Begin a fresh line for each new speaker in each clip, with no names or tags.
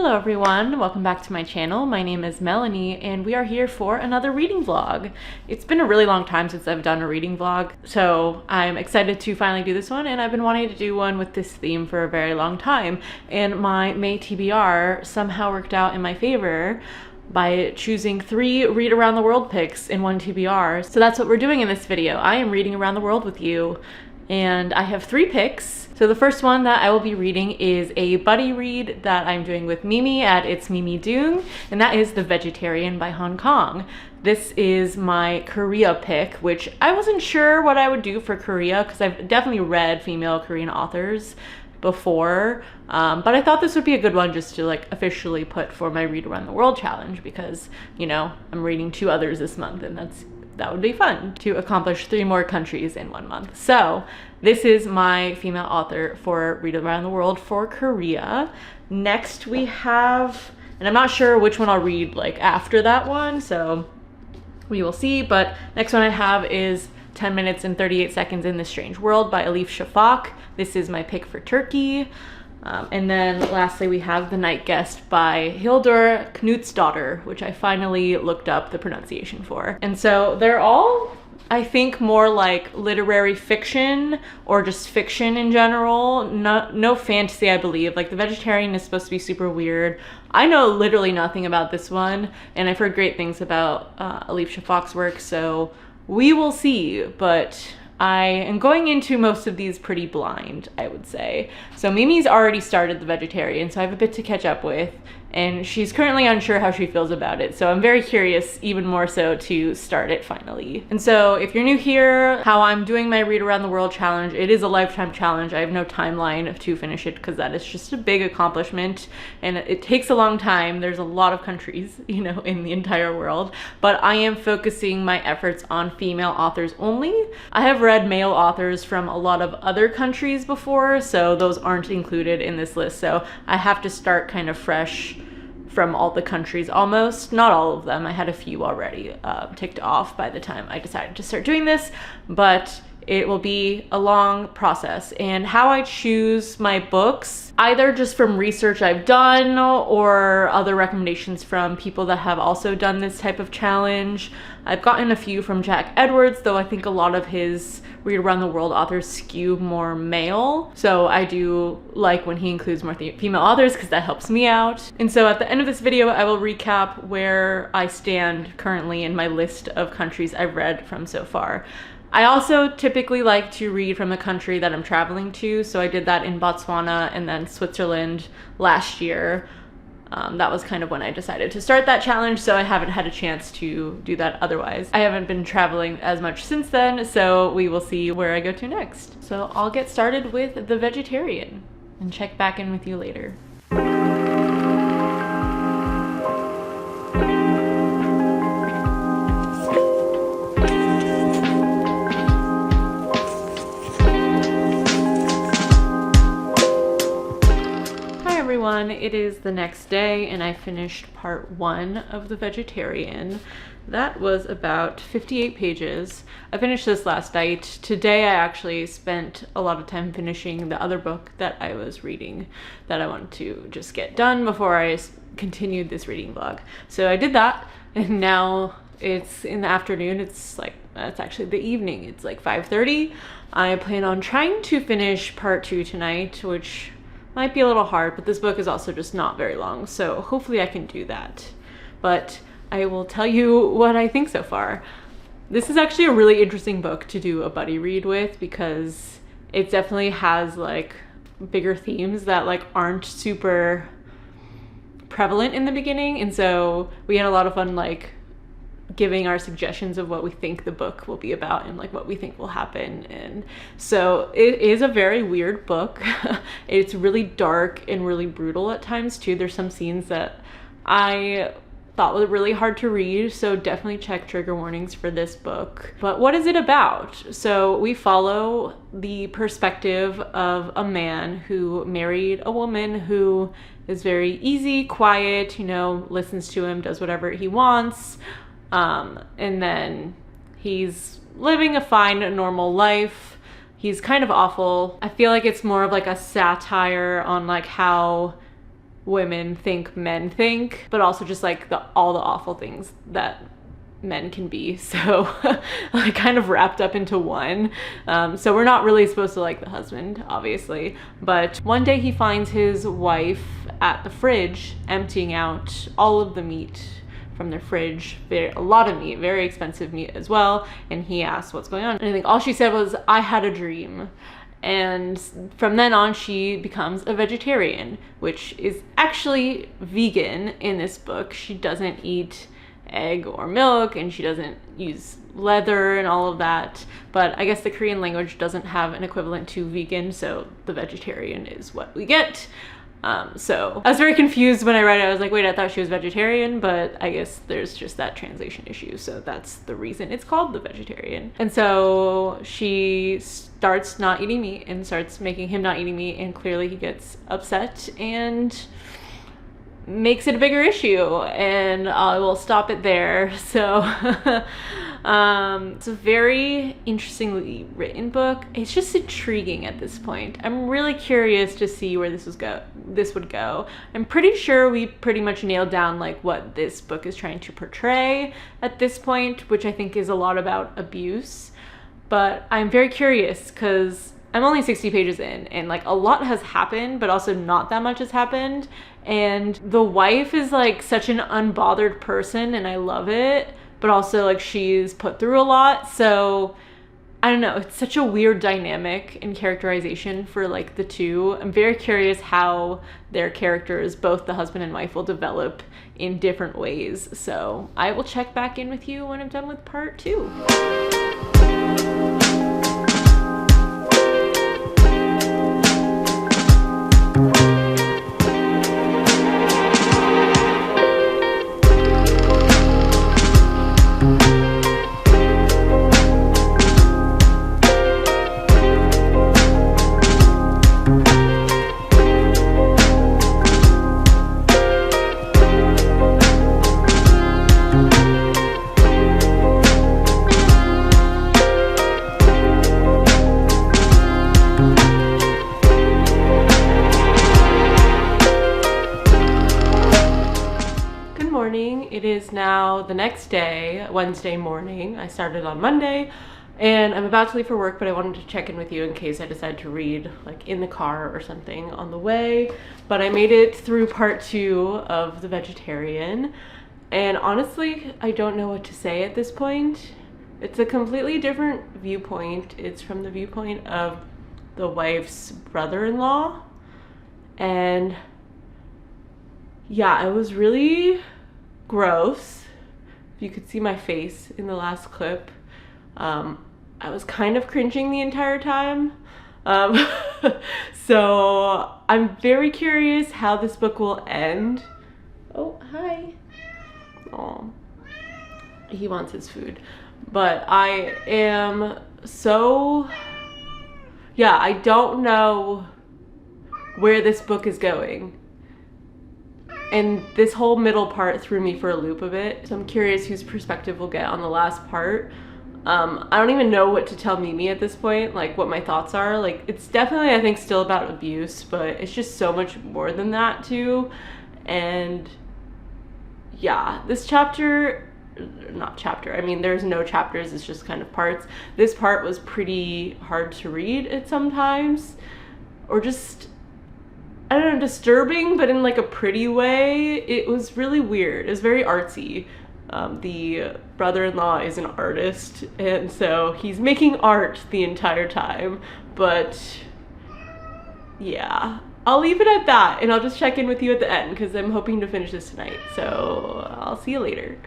Hello everyone, welcome back to my channel. My name is Melanie and we are here for another reading vlog. It's been a really long time since I've done a reading vlog, so I'm excited to finally do this one, and I've been wanting to do one with this theme for a very long time, and my May TBR somehow worked out in my favor by choosing 3 read around the world picks in one TBR. So that's what we're doing in this video. I am reading around the world with you, and I have 3 picks. So the first one that I will be reading is a buddy read that I'm doing with Mimi at It's Mimi Doong, and that is The Vegetarian by Han Kang. This is my Korea pick, which I wasn't sure what I would do for Korea because I've definitely read female Korean authors before, but I thought this would be a good one just to like officially put for my Read Around the World challenge because, you know, I'm reading 2 others this month, and that would be fun to accomplish 3 more countries in 1 month. So this is my female author for Read Around the World for Korea. Next we have, and I'm not sure which one I'll read like after that one, so we will see, but next one I have is 10 minutes and 38 seconds in this strange world by Elif Shafak. This is my pick for Turkey. And then lastly, we have The Night Guest by Hildur Knutsdottir, which I finally looked up the pronunciation for. And so they're all, I think, more like literary fiction or just fiction in general. No fantasy, I believe. Like The Vegetarian is supposed to be super weird. I know literally nothing about this one, and I've heard great things about Elif Shafak's work, so we will see, but I am going into most of these pretty blind, I would say. So Mimi's already started The Vegetarian, so I have a bit to catch up with, and she's currently unsure how she feels about it. So I'm very curious, even more so, to start it finally. And so if you're new here, how I'm doing my Read Around the World challenge, it is a lifetime challenge. I have no timeline to finish it because that is just a big accomplishment and it takes a long time. There's a lot of countries, you know, in the entire world, but I am focusing my efforts on female authors only. I have read male authors from a lot of other countries before, so those aren't included in this list. So I have to start kind of fresh from all the countries almost. Not all of them. I had a few already ticked off by the time I decided to start doing this, but it will be a long process. And how I choose my books, either just from research I've done or other recommendations from people that have also done this type of challenge. I've gotten a few from Jack Edwards, though I think a lot of his Read Around the World authors skew more male. So I do like when he includes more female authors because that helps me out. And so at the end of this video, I will recap where I stand currently in my list of countries I've read from so far. I also typically like to read from the country that I'm traveling to, so I did that in Botswana and then Switzerland last year. That was kind of when I decided to start that challenge, so I haven't had a chance to do that otherwise. I haven't been traveling as much since then, so we will see where I go to next. So I'll get started with The Vegetarian and check back in with you later. It is the next day and I finished part 1 of The Vegetarian. That was about 58 pages. I finished this last night. Today I actually spent a lot of time finishing the other book that I was reading that I wanted to just get done before I continued this reading vlog. So I did that, and now it's in the afternoon. It's actually the evening. It's like 5:30. I plan on trying to finish part 2 tonight, which might be a little hard, but this book is also just not very long, so hopefully I can do that. But I will tell you what I think so far. This is actually a really interesting book to do a buddy read with because it definitely has like bigger themes that like aren't super prevalent in the beginning, and so we had a lot of fun like giving our suggestions of what we think the book will be about and like what we think will happen. And so it is a very weird book. It's really dark and really brutal at times too. There's some scenes that I thought were really hard to read, so definitely check trigger warnings for this book. But what is it about? So we follow the perspective of a man who married a woman who is very easy, quiet, you know, listens to him, does whatever he wants. And then he's living a fine, normal life. He's kind of awful. I feel like it's more of like a satire on like how women think men think, but also just like all the awful things that men can be, so like kind of wrapped up into one. So we're not really supposed to like the husband, obviously, but one day he finds his wife at the fridge emptying out all of the meat from their fridge, a lot of meat, very expensive meat as well, and he asks what's going on, and I think all she said was, "I had a dream." And from then on, she becomes a vegetarian, which is actually vegan in this book. She doesn't eat egg or milk, and she doesn't use leather and all of that, but I guess the Korean language doesn't have an equivalent to vegan, so the vegetarian is what we get. So I was very confused when I read it. I was like, wait, I thought she was vegetarian, but I guess there's just that translation issue, so that's the reason it's called the vegetarian. And so she starts not eating meat and starts making him not eating meat, and clearly he gets upset and makes it a bigger issue, and I will stop it there. So it's a very interestingly written book. It's just intriguing at this point. I'm really curious to see where this would go. I'm pretty sure we pretty much nailed down like what this book is trying to portray at this point, which I think is a lot about abuse, but I'm very curious because I'm only 60 pages in, and like a lot has happened, but also not that much has happened. And the wife is like such an unbothered person, and I love it, but also like she's put through a lot. So I don't know, it's such a weird dynamic and characterization for like the two. I'm very curious how their characters, both the husband and wife, will develop in different ways. So I will check back in with you when I'm done with part 2. It is now the next day, Wednesday morning. I started on Monday, and I'm about to leave for work, but I wanted to check in with you in case I decide to read like in the car or something on the way. But I made it through part 2 of The Vegetarian, and honestly, I don't know what to say at this point. It's a completely different viewpoint. It's from the viewpoint of the wife's brother-in-law, and yeah, it was really gross. You could see my face in the last clip. I was kind of cringing the entire time. So I'm very curious how this book will end. Oh, hi. Oh, he wants his food. But I am so, yeah, I don't know where this book is going. And this whole middle part threw me for a loop a bit. So I'm curious whose perspective we'll get on the last part. I don't even know what to tell Mimi at this point, like what my thoughts are. Like, it's definitely, I think, still about abuse, but it's just so much more than that too. And yeah, this chapter, not chapter, I mean, there's no chapters, it's just kind of parts. This part was pretty hard to read at sometimes, or just, I don't know, disturbing, but in like a pretty way. It was really weird. It was very artsy. The brother-in-law is an artist, and so he's making art the entire time. But yeah, I'll leave it at that, and I'll just check in with you at the end because I'm hoping to finish this tonight. So I'll see you later.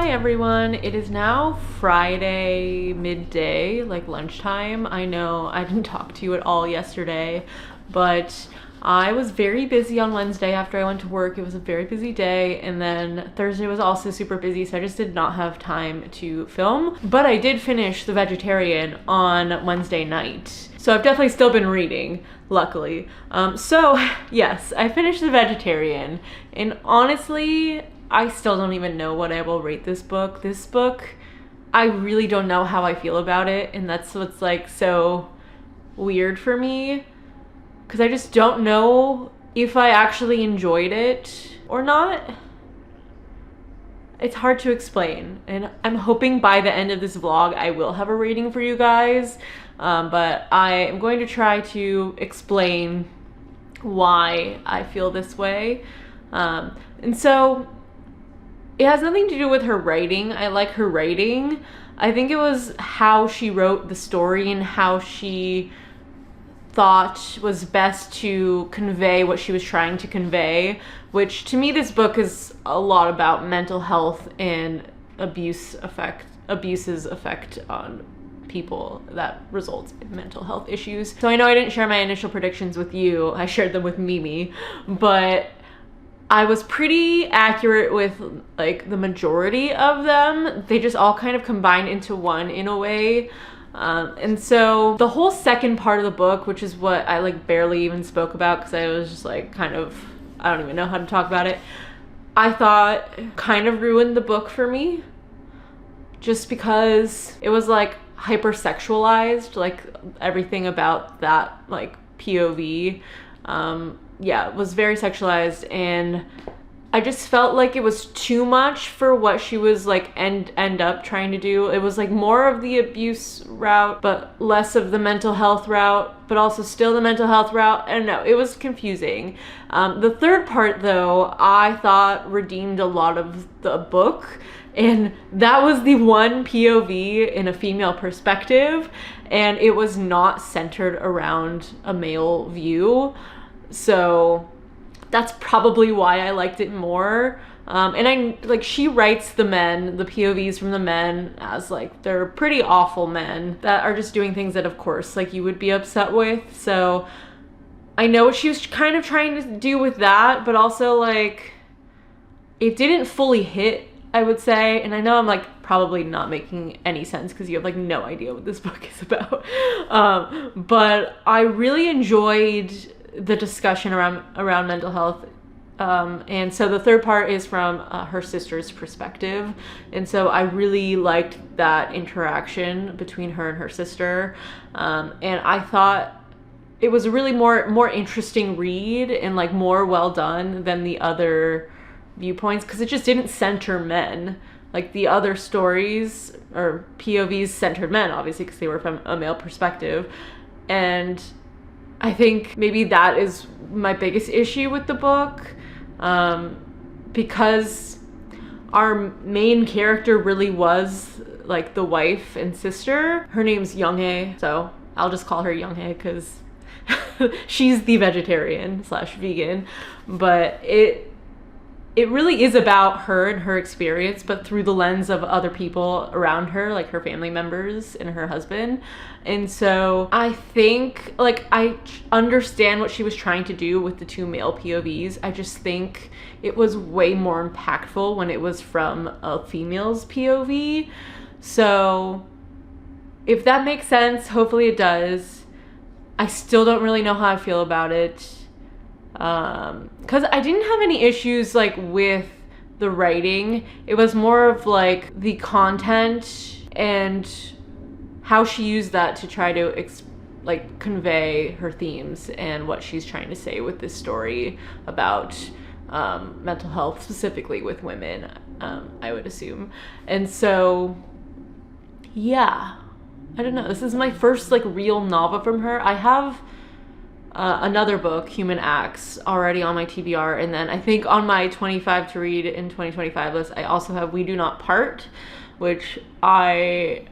Everyone, it is now Friday midday, like lunchtime. I know I didn't talk to you at all yesterday, but I was very busy on Wednesday after I went to work. It was a very busy day, and then Thursday was also super busy, so I just did not have time to film. But I did finish The Vegetarian on Wednesday night. So I've definitely still been reading, luckily. So yes, I finished The Vegetarian, and honestly, I still don't even know what I will rate this book. This book, I really don't know how I feel about it, and that's what's like so weird for me, because I just don't know if I actually enjoyed it or not. It's hard to explain, and I'm hoping by the end of this vlog I will have a rating for you guys, but I am going to try to explain why I feel this way. And so it has nothing to do with her writing. I like her writing. I think it was how she wrote the story and how she thought was best to convey what she was trying to convey, which to me this book is a lot about mental health and abuse's effect on people that results in mental health issues. So I know I didn't share my initial predictions with you. I shared them with Mimi, but I was pretty accurate with like the majority of them. They just all kind of combined into one in a way. And so the whole second part of the book, which is what I like barely even spoke about because I was just like kind of, I don't even know how to talk about it, I thought kind of ruined the book for me, just because it was like hypersexualized, like everything about that like POV, yeah, it was very sexualized, and I just felt like it was too much for what she was like end up trying to do. It was like more of the abuse route, but less of the mental health route, but also still the mental health route. I don't know, it was confusing. The third part though, I thought redeemed a lot of the book, and that was the one POV in a female perspective, and it was not centered around a male view. So that's probably why I liked it more. And I like, she writes the men, the POVs from the men, as like they're pretty awful men that are just doing things that of course like you would be upset with. So I know what she was kind of trying to do with that, but also like it didn't fully hit, I would say. And I know I'm like probably not making any sense because you have like no idea what this book is about. But I really enjoyed the discussion around mental health, and so the third part is from her sister's perspective, and so I really liked that interaction between her and her sister, and I thought it was a really more interesting read and like more well done than the other viewpoints, because it just didn't center men. Like the other stories or POVs centered men, obviously, because they were from a male perspective, and I think maybe that is my biggest issue with the book, because our main character really was like the wife and sister. Her name's Younghae, so I'll just call her Younghae because she's the vegetarian / vegan, but it really is about her and her experience, but through the lens of other people around her, like her family members and her husband. And so I think, like, I understand what she was trying to do with the two male POVs. I just think it was way more impactful when it was from a female's POV. So if that makes sense, hopefully it does. I still don't really know how I feel about it. Because I didn't have any issues like with the writing. It was more of like the content and how she used that to try to convey her themes and what she's trying to say with this story about mental health, specifically with women, I would assume. And so yeah, I don't know, this is my first like real novel from her. I have another book, Human Acts, already on my TBR, and then I think on my 25 to read in 2025 list I also have We Do Not Part, which I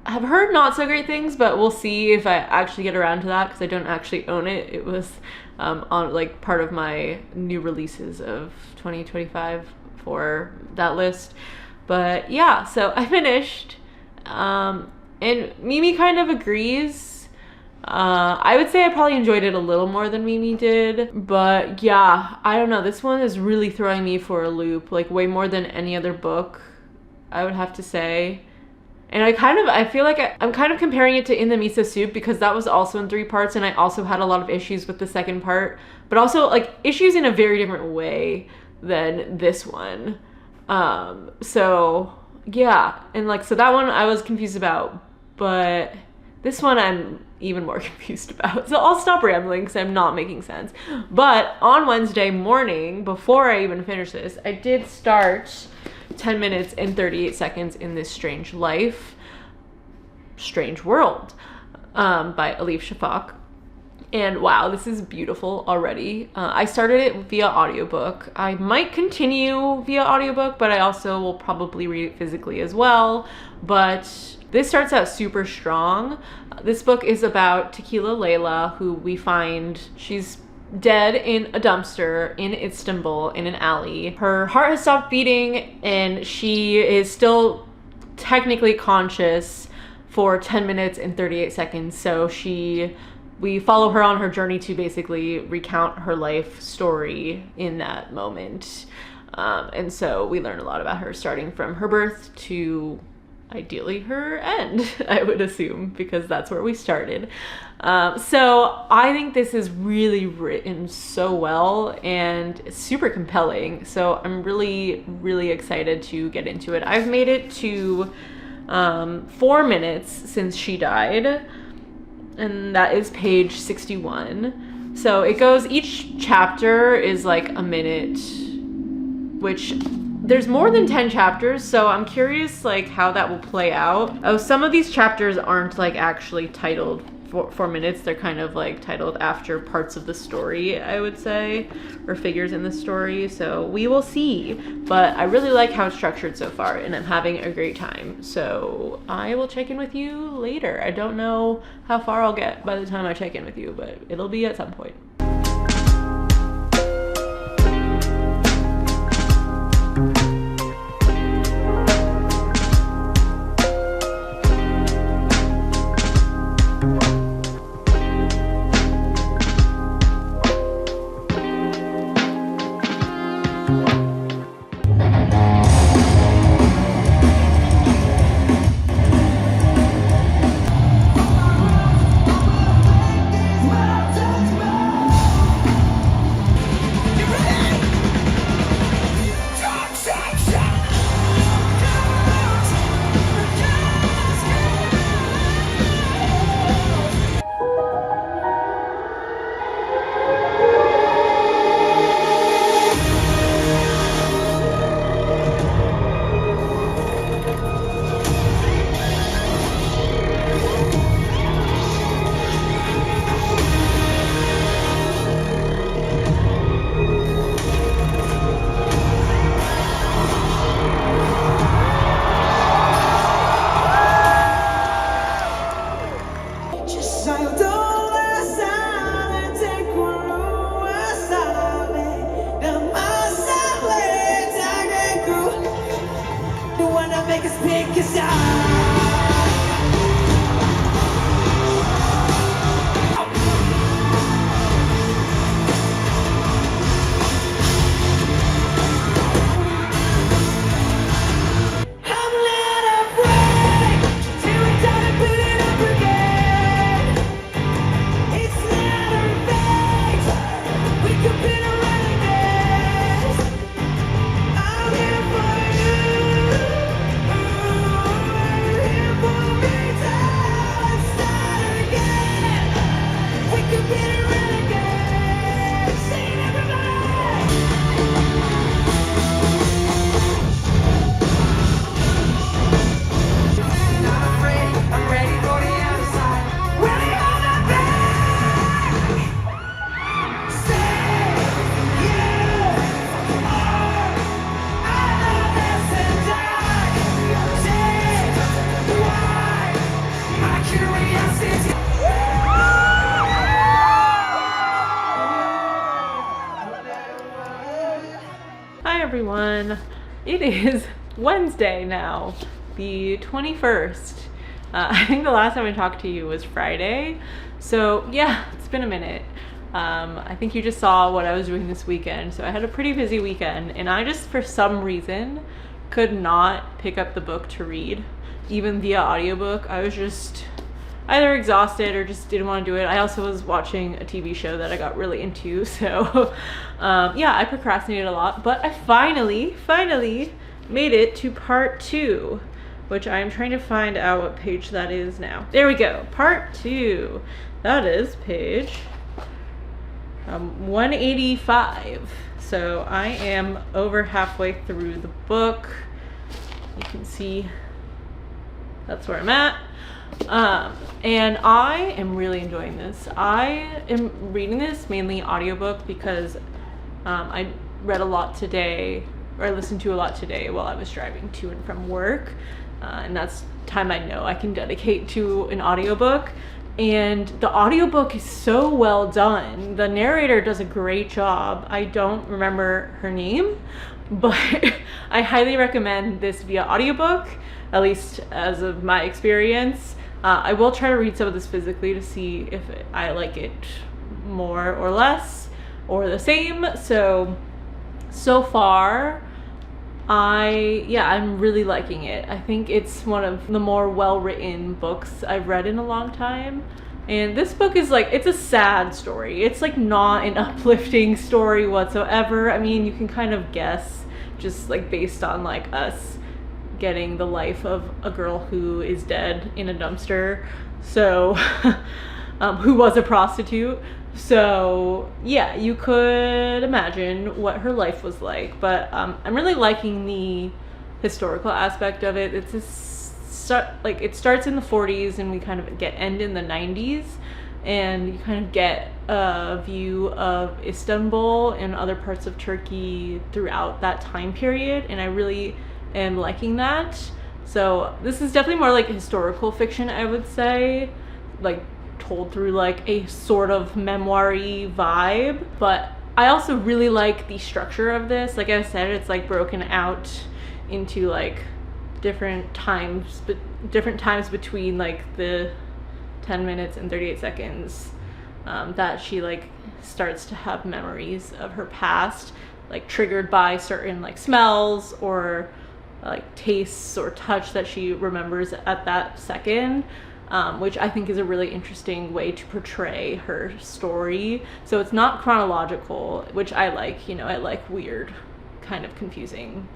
have heard not so great things, but we'll see if I actually get around to that because I don't actually own it. It was on like part of my new releases of 2025 for that list. But yeah, so I finished, and Mimi kind of agrees, I would say I probably enjoyed it a little more than Mimi did, but yeah, I don't know. This one is really throwing me for a loop, like way more than any other book, I would have to say. And I feel like I'm kind of comparing it to In the Miso Soup because that was also in 3 parts, and I also had a lot of issues with the second part, but also like issues in a very different way than this one. So yeah, and like, so that one I was confused about, but this one I'm even more confused about. So I'll stop rambling because I'm not making sense. But on Wednesday morning, before I even finished this, I did start 10 minutes and 38 seconds in This Strange Life, Strange World, by Elif Shafak. And wow, this is beautiful already. I started it via audiobook. I might continue via audiobook, but I also will probably read it physically as well. But this starts out super strong. This book is about Tequila Layla, who we find she's dead in a dumpster in Istanbul in an alley. Her heart has stopped beating and she is still technically conscious for 10 minutes and 38 seconds. So we follow her on her journey to basically recount her life story in that moment. And so we learn a lot about her, starting from her birth to ideally her end, I would assume, because that's where we started. So I think this is really written so well and super compelling. So I'm really, really excited to get into it. I've made it to 4 minutes since she died, and that is page 61. So it goes, each chapter is like a minute, which there's more than 10 chapters, so I'm curious like how that will play out. Oh, some of these chapters aren't like actually titled 4 minutes. They're kind of like titled after parts of the story, I would say, or figures in the story. So we will see, but I really like how it's structured so far and I'm having a great time. So I will check in with you later. I don't know how far I'll get by the time I check in with you, but it'll be at some point. Everyone, it is Wednesday now, the 21st I think the last time I talked to you was Friday. So yeah, it's been a minute. I think you just saw what I was doing this weekend. So I had a pretty busy weekend, and I just, for some reason, could not pick up the book to read, even via audiobook. I was just either exhausted or just didn't want to do it. I also was watching a TV show that I got really into, so yeah, I procrastinated a lot, but I finally made it to part 2, which I'm trying to find out what page that is now. There we go, part 2. That is page 185. So I am over halfway through the book. You can see that's where I'm at. And I am really enjoying this. I am reading this mainly audiobook because I read a lot today, or I listened to a lot today while I was driving to and from work. And that's time I know I can dedicate to an audiobook. And the audiobook is so well done. The narrator does a great job. I don't remember her name, but I highly recommend this via audiobook, at least as of my experience. I will try to read some of this physically to see if I like it more or less or the same. So far, I'm really liking it. I think it's one of the more well-written books I've read in a long time. And this book is like, it's a sad story. It's like not an uplifting story whatsoever. I mean, you can kind of guess just like based on like us getting the life of a girl who is dead in a dumpster, so who was a prostitute. So yeah, you could imagine what her life was like, but I'm really liking the historical aspect of it. It's it starts in the 40s and we kind of end in the 90s, and you kind of get a view of Istanbul and other parts of Turkey throughout that time period, and I really am liking that. So this is definitely more like historical fiction, I would say, like told through like a sort of memoir-y vibe. But I also really like the structure of this. Like I said, it's like broken out into like different times between like the 10 minutes and 38 seconds that she like starts to have memories of her past, like triggered by certain like smells or like tastes or touch that she remembers at that second, which I think is a really interesting way to portray her story. So it's not chronological, which I like. You know, I like weird, kind of confusing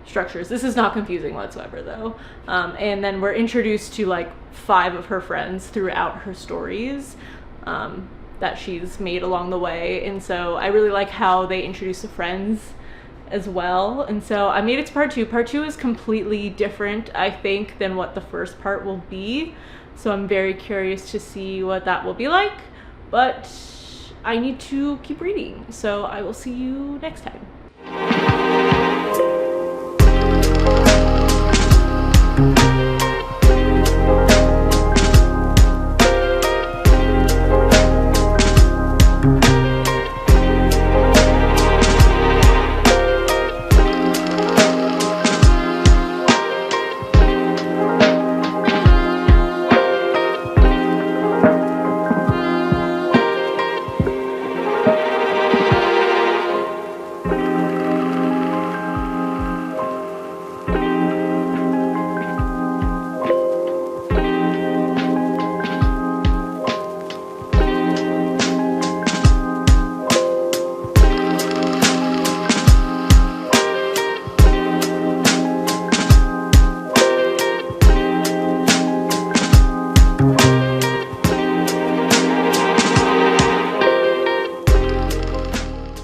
structures. This is not confusing whatsoever though. And then we're introduced to like 5 of her friends throughout her stories that she's made along the way. And so I really like how they introduce the friends as well. And so I made it to part 2. Part 2 is completely different, I think, than what the first part will be. So I'm very curious to see what that will be like, but I need to keep reading. So I will see you next time.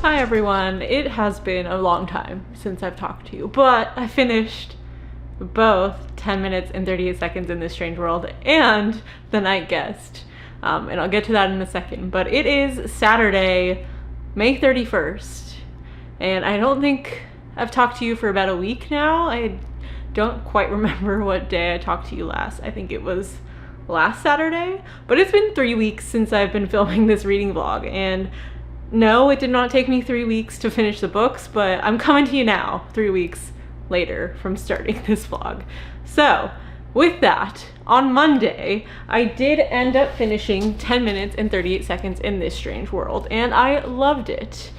Hi everyone, it has been a long time since I've talked to you, but I finished both 10 minutes and 38 seconds in This Strange World and The Night Guest, and I'll get to that in a second. But it is Saturday, May 31st, and I don't think I've talked to you for about a week now. I don't quite remember what day I talked to you last. I think it was last Saturday, but it's been 3 weeks since I've been filming this reading vlog, and no, it did not take me 3 weeks to finish the books, but I'm coming to you now 3 weeks later from starting this vlog. So with that, on Monday, I did end up finishing 10 minutes and 38 seconds in This Strange World, and I loved it.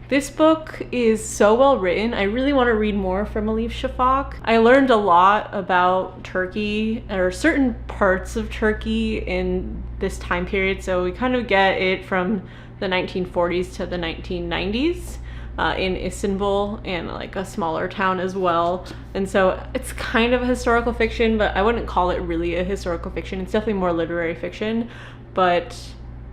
This book is so well written. I really want to read more from Elif Shafak. I learned a lot about Turkey, or certain parts of Turkey in this time period. So we kind of get it from the 1940s to the 1990s in Istanbul, and like a smaller town as well. And so it's kind of a historical fiction, but I wouldn't call it really a historical fiction. It's definitely more literary fiction, but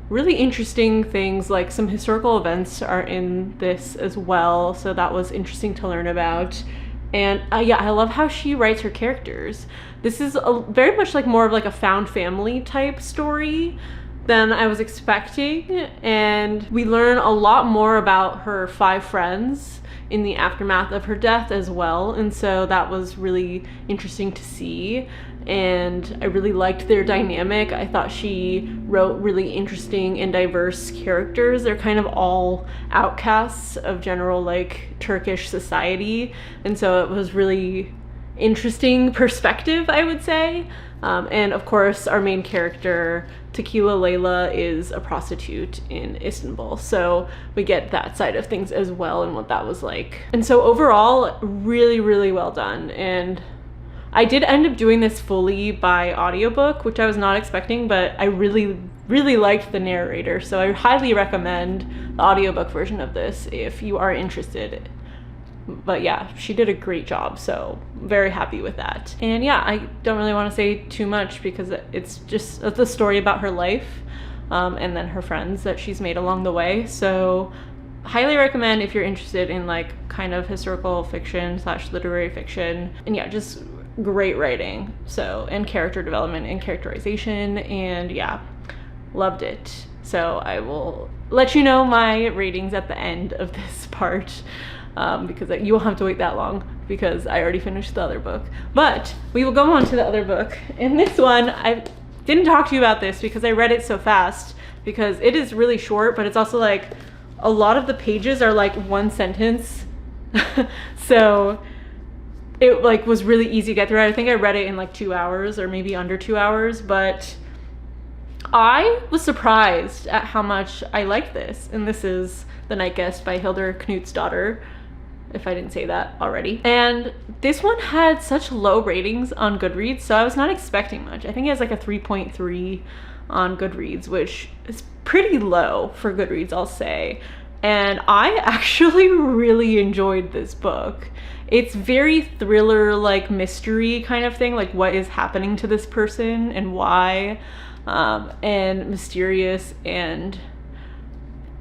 really interesting things, like some historical events are in this as well, so that was interesting to learn about. And yeah, I love how she writes her characters. This is very much like more of like a found family type story than I was expecting, and we learn a lot more about her 5 friends in the aftermath of her death as well, and so that was really interesting to see. And I really liked their dynamic. I thought she wrote really interesting and diverse characters. They're kind of all outcasts of general like Turkish society, and so it was really interesting perspective, I would say. And of course, our main character, Tequila Layla, is a prostitute in Istanbul, so we get that side of things as well and what that was like. And so overall, really, really well done. And I did end up doing this fully by audiobook, which I was not expecting, but I really, really liked the narrator, so I highly recommend the audiobook version of this if you are interested. But yeah, she did a great job, so very happy with that. And yeah, I don't really want to say too much because it's just the story about her life and then her friends that she's made along the way. So highly recommend if you're interested in like kind of historical fiction / literary fiction. And yeah, just great writing, so, and character development and characterization, and yeah, loved it. So I will let you know my ratings at the end of this part, because you won't have to wait that long because I already finished the other book. But we will go on to the other book. In this one, I didn't talk to you about this because I read it so fast, because it is really short, but it's also like a lot of the pages are like one sentence. So it like was really easy to get through. I think I read it in like 2 hours or maybe under 2 hours, but I was surprised at how much I liked this. And this is The Night Guest by Hildur Knudsen, if I didn't say that already. And this one had such low ratings on Goodreads, so I was not expecting much. I think it has like a 3.3 on Goodreads, which is pretty low for Goodreads, I'll say. And I actually really enjoyed this book. It's very thriller, like mystery kind of thing, like what is happening to this person and why, and mysterious. And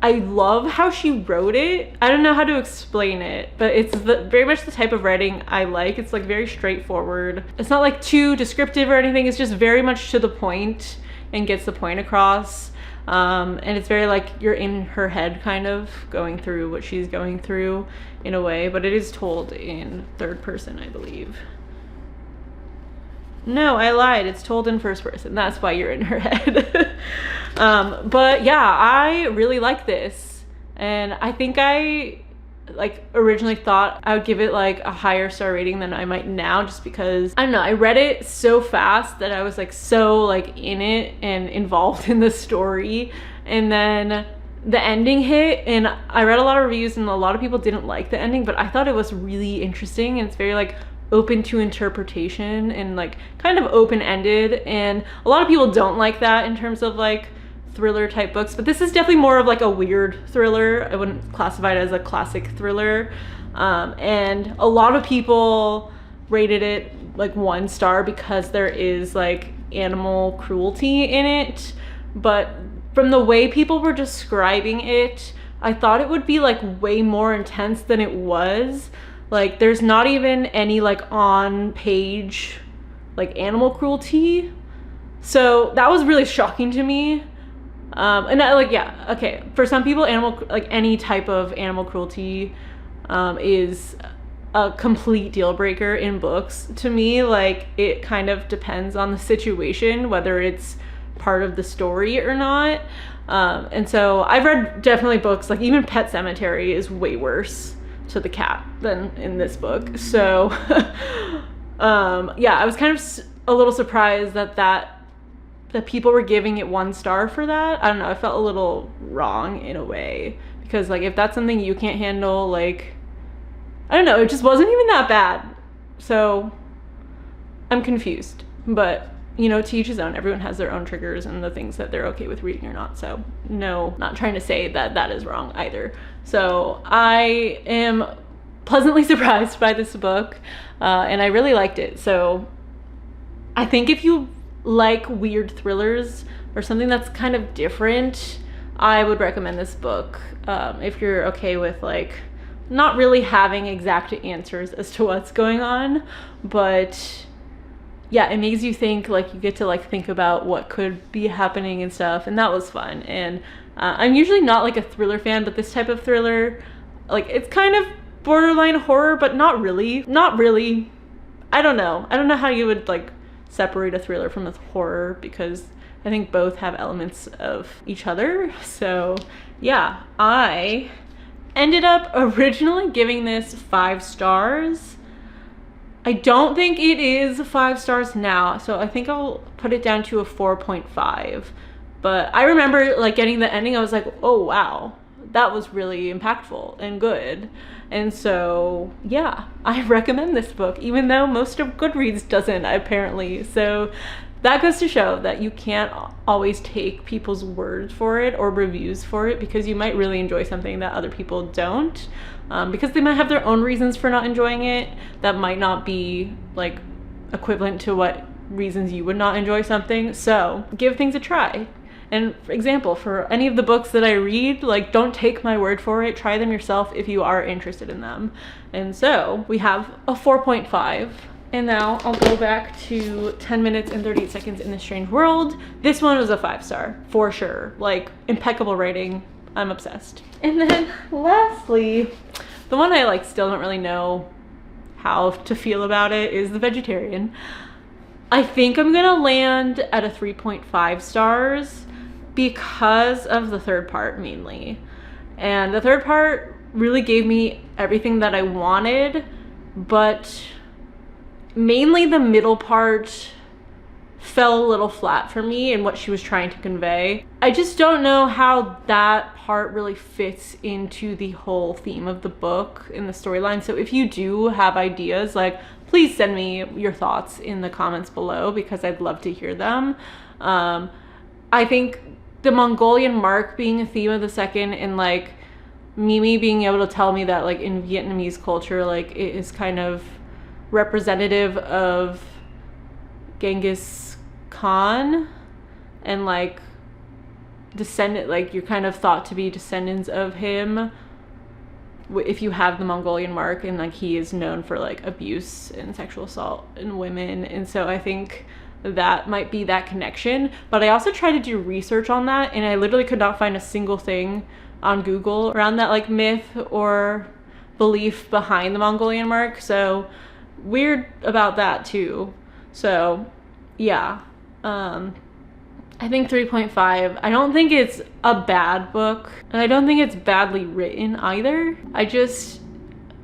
I love how she wrote it. I don't know how to explain it, but it's very much the type of writing I like. It's like very straightforward. It's not like too descriptive or anything. It's just very much to the point and gets the point across. And it's very like you're in her head kind of going through what she's going through in a way, but it is told in third person, I believe. No, I lied. It's told in first person. That's why you're in her head. But yeah, I really like this. And I think I like originally thought I would give it like a higher star rating than I might now, just because I don't know, I read it so fast that I was like so like in it and involved in the story, and then the ending hit, and I read a lot of reviews and a lot of people didn't like the ending, but I thought it was really interesting, and it's very like open to interpretation and like kind of open-ended, and a lot of people don't like that in terms of like thriller type books, but this is definitely more of like a weird thriller. I wouldn't classify it as a classic thriller. And a lot of people rated it like 1 star because there is like animal cruelty in it, but from the way people were describing it, I thought it would be like way more intense than it was. Like there's not even any like on page like animal cruelty, so that was really shocking to me. And I, like, yeah, okay, for some people, like any type of animal cruelty is a complete deal breaker in books. To me, like, it kind of depends on the situation, whether it's part of the story or not. And so I've read definitely books, like even Pet Sematary is way worse to the cat than in this book. So yeah, I was kind of a little surprised that people were giving it 1 star for that. I don't know, I felt a little wrong in a way, because like if that's something you can't handle, like I don't know, it just wasn't even that bad. So I'm confused, but you know, to each his own. Everyone has their own triggers and the things that they're okay with reading or not. So no, not trying to say that that is wrong either. So I am pleasantly surprised by this book, and I really liked it. So I think if you like weird thrillers or something that's kind of different, I would recommend this book. If you're okay with like not really having exact answers as to what's going on, but yeah, it makes you think, like you get to like think about what could be happening and stuff, and that was fun. And I'm usually not like a thriller fan, but this type of thriller, like it's kind of borderline horror, but not really. I don't know how you would like separate a thriller from a horror, because I think both have elements of each other. So yeah, I ended up originally giving this 5 stars. I don't think it is 5 stars now, so I think I'll put it down to a 4.5. But I remember like getting the ending, I was like, oh wow, that was really impactful and good. And so yeah, I recommend this book, even though most of Goodreads doesn't apparently. So that goes to show that you can't always take people's word for it or reviews for it, because you might really enjoy something that other people don't, because they might have their own reasons for not enjoying it that might not be like equivalent to what reasons you would not enjoy something. So give things a try. And for example, for any of the books that I read, like don't take my word for it, try them yourself if you are interested in them. And so we have a 4.5. And now I'll go back to 10 minutes and 38 seconds in the Strange World. This one was a 5 star for sure, like impeccable writing. I'm obsessed. And then lastly, the one I like still don't really know how to feel about it is The Vegetarian. I think I'm gonna land at a 3.5 stars because of the third part mainly. And the third part really gave me everything that I wanted, but mainly the middle part fell a little flat for me in what she was trying to convey. I just don't know how that part really fits into the whole theme of the book in the storyline. So if you do have ideas, like please send me your thoughts in the comments below, because I'd love to hear them. I think the Mongolian mark being a theme of the second, and like Mimi being able to tell me that like in Vietnamese culture, like it is kind of representative of Genghis Khan, and like descendant, like you're kind of thought to be descendants of him if you have the Mongolian mark, and like he is known for like abuse and sexual assault in women. And so I think that might be that connection. But I also tried to do research on that, and I literally could not find a single thing on Google around that like myth or belief behind the Mongolian mark. So weird about that too. So yeah, I think 3.5. I don't think it's a bad book, and I don't think it's badly written either.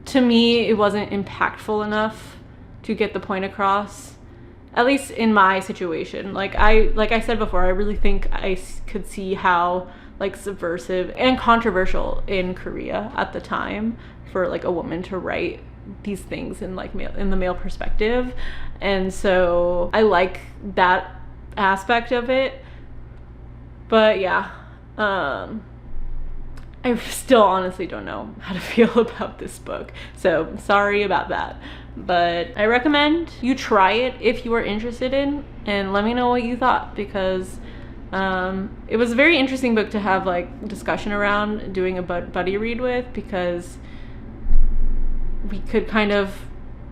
To me, it wasn't impactful enough to get the point across, at least in my situation. Like I said before, I really think I could see how like subversive and controversial in Korea at the time for like a woman to write these things in like in the male perspective. And so I like that aspect of it. But yeah, I still honestly don't know how to feel about this book, so sorry about that. But I recommend you try it if you are interested in, and let me know what you thought, because it was a very interesting book to have like discussion around, doing a buddy read with, because we could kind of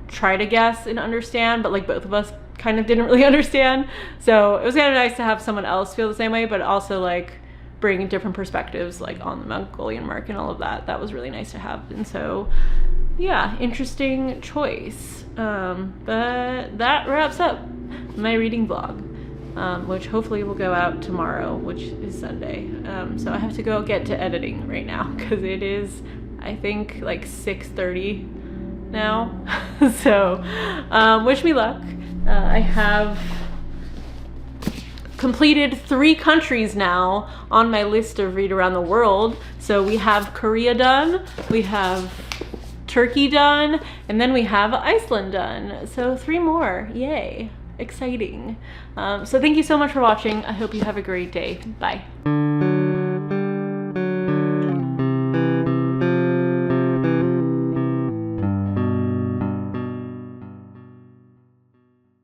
try to guess and understand, but like both of us kind of didn't really understand. So it was kind of nice to have someone else feel the same way, but also like bring different perspectives like on the Mongolian mark and all of that. That was really nice to have. And so yeah, interesting choice. But that wraps up my reading vlog, which hopefully will go out tomorrow, which is Sunday. So I have to go get to editing right now, because it is, I think, like 6:30 now. So wish me luck. I have completed 3 countries now on my list of read around the world. So we have Korea done, we have Turkey done, and then we have Iceland done. So 3 more, yay, exciting. So thank you so much for watching. I hope you have a great day. Bye.